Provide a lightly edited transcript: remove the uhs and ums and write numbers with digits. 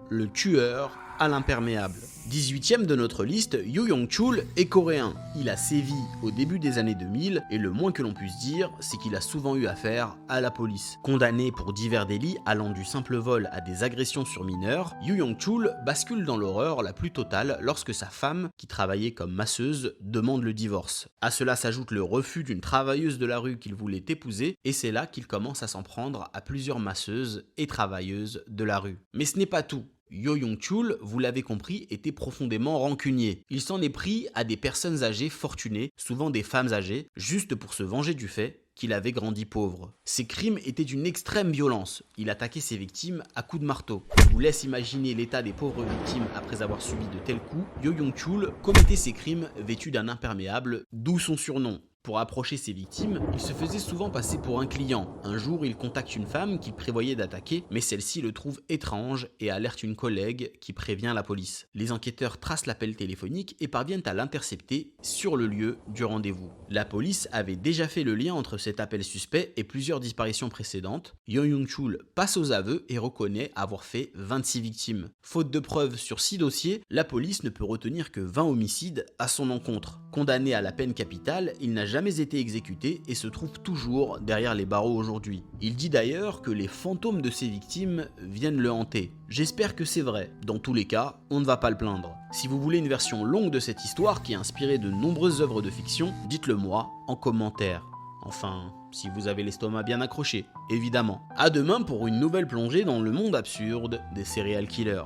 le tueur à l'imperméable. 18e de notre liste, Yoo Yong-chul est coréen. Il a sévi au début des années 2000 et le moins que l'on puisse dire, c'est qu'il a souvent eu affaire à la police. Condamné pour divers délits allant du simple vol à des agressions sur mineurs, Yoo Yong-chul bascule dans l'horreur la plus totale lorsque sa femme, qui travaillait comme masseuse, demande le divorce. À cela s'ajoute le refus d'une travailleuse de la rue qu'il voulait épouser et c'est là qu'il commence à s'en prendre à plusieurs masseuses et travailleuses de la rue. Mais ce n'est pas tout. Yoo Yong-chul, vous l'avez compris, était profondément rancunier. Il s'en est pris à des personnes âgées fortunées, souvent des femmes âgées, juste pour se venger du fait qu'il avait grandi pauvre. Ses crimes étaient d'une extrême violence. Il attaquait ses victimes à coups de marteau. Je vous laisse imaginer l'état des pauvres victimes après avoir subi de tels coups. Yoo Yong-chul commettait ses crimes vêtu d'un imperméable, d'où son surnom. Pour approcher ses victimes, il se faisait souvent passer pour un client. Un jour, il contacte une femme qu'il prévoyait d'attaquer, mais celle-ci le trouve étrange et alerte une collègue qui prévient la police. Les enquêteurs tracent l'appel téléphonique et parviennent à l'intercepter sur le lieu du rendez-vous. La police avait déjà fait le lien entre cet appel suspect et plusieurs disparitions précédentes. Yoo Yong-chul passe aux aveux et reconnaît avoir fait 26 victimes. Faute de preuves sur 6 dossiers, la police ne peut retenir que 20 homicides à son encontre. Condamné à la peine capitale, il n'a jamais été exécuté et se trouve toujours derrière les barreaux aujourd'hui. Il dit d'ailleurs que les fantômes de ses victimes viennent le hanter. J'espère que c'est vrai. Dans tous les cas, on ne va pas le plaindre. Si vous voulez une version longue de cette histoire qui a inspiré de nombreuses œuvres de fiction, dites-le moi en commentaire. Enfin, si vous avez l'estomac bien accroché, évidemment. À demain pour une nouvelle plongée dans le monde absurde des serial killers.